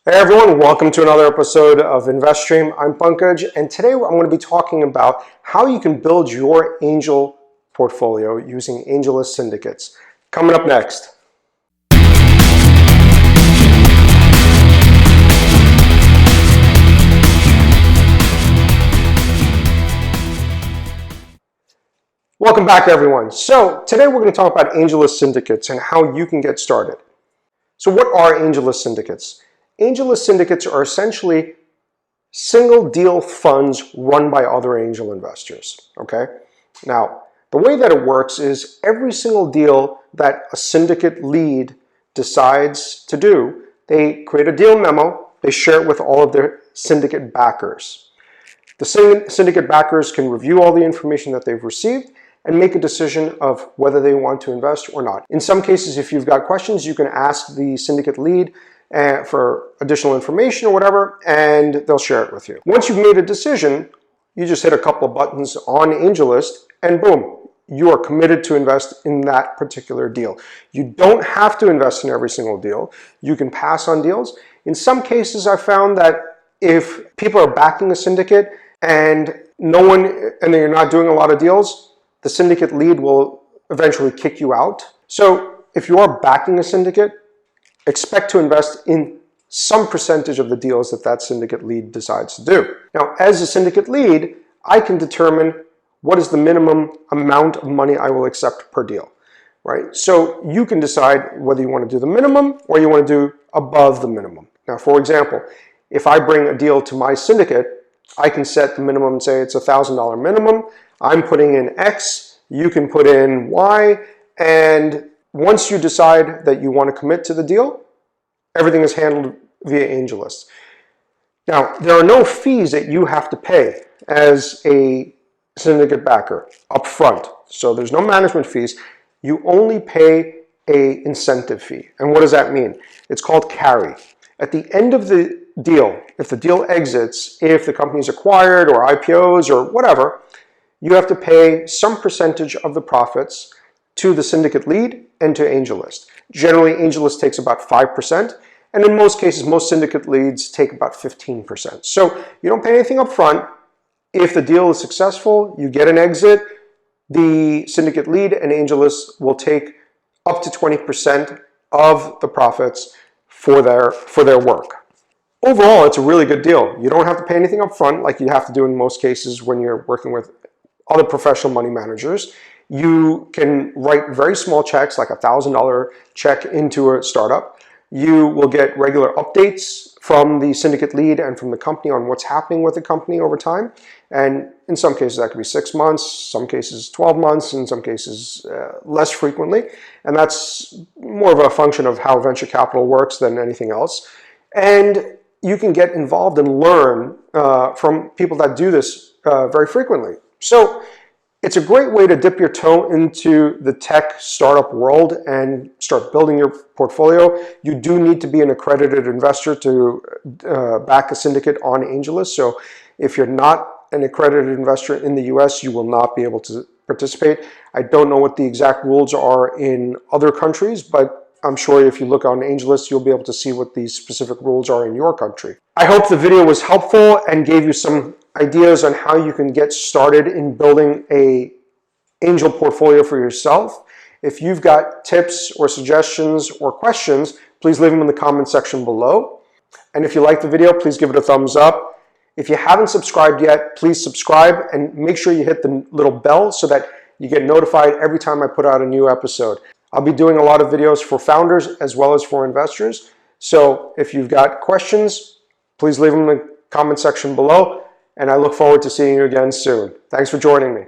Hey everyone, welcome to another episode of InvestStream. I'm Pankaj, and today I'm going to be talking about how you can build your angel portfolio using AngelList Syndicates. Coming up next. Welcome back everyone. So today we're going to talk about AngelList Syndicates and how you can get started. So what are AngelList Syndicates? AngelList Syndicates are essentially single deal funds run by other angel investors, okay? Now, the way that it works is every single deal that a syndicate lead decides to do, they create a deal memo, they share it with all of their syndicate backers. The syndicate backers can review all the information that they've received and make a decision of whether they want to invest or not. In some cases, if you've got questions, you can ask the syndicate lead for additional information or whatever, and they'll share it with you. Once you've made a decision, you just hit a couple of buttons on AngelList, and boom, you are committed to invest in that particular deal. You don't have to invest in every single deal. You can pass on deals. In some cases, I found that if people are backing a syndicate and you're not doing a lot of deals, the syndicate lead will eventually kick you out. So if you are backing a syndicate, expect to invest in some percentage of the deals that syndicate lead decides to do. Now, as a syndicate lead, I can determine what is the minimum amount of money I will accept per deal, right? So you can decide whether you want to do the minimum or you want to do above the minimum. Now, for example, if I bring a deal to my syndicate, I can set the minimum and say it's $1,000 minimum. I'm putting in X, you can put in Y, and once you decide that you want to commit to the deal, everything is handled via AngelList. Now, there are no fees that you have to pay as a syndicate backer up front. So there's no management fees. You only pay an incentive fee. And what does that mean? It's called carry. At the end of the deal, if the deal exits, if the company is acquired or IPOs or whatever, you have to pay some percentage of the profits to the syndicate lead and to AngelList. Generally, AngelList takes about 5%, and in most cases, most syndicate leads take about 15%. So you don't pay anything up front. If the deal is successful, you get an exit, the syndicate lead and AngelList will take up to 20% of the profits for their work. Overall, it's a really good deal. You don't have to pay anything up front like you have to do in most cases when you're working with other professional money managers. You can write very small checks, like $1,000 check into a startup. You will get regular updates from the syndicate lead and from the company on what's happening with the company over time. And in some cases, that could be 6 months, some cases 12 months, in some cases less frequently. And that's more of a function of how venture capital works than anything else. And you can get involved and learn from people that do this very frequently. So it's a great way to dip your toe into the tech startup world and start building your portfolio. You do need to be an accredited investor to back a syndicate on AngelList. So if you're not an accredited investor in the US, you will not be able to participate. I don't know what the exact rules are in other countries, but I'm sure if you look on AngelList, you'll be able to see what these specific rules are in your country. I hope the video was helpful and gave you some ideas on how you can get started in building an angel portfolio for yourself. If you've got tips or suggestions or questions, please leave them in the comment section below. And if you like the video, please give it a thumbs up. If you haven't subscribed yet, please subscribe and make sure you hit the little bell so that you get notified every time I put out a new episode. I'll be doing a lot of videos for founders as well as for investors. So if you've got questions, please leave them in the comment section below, and I look forward to seeing you again soon. Thanks for joining me.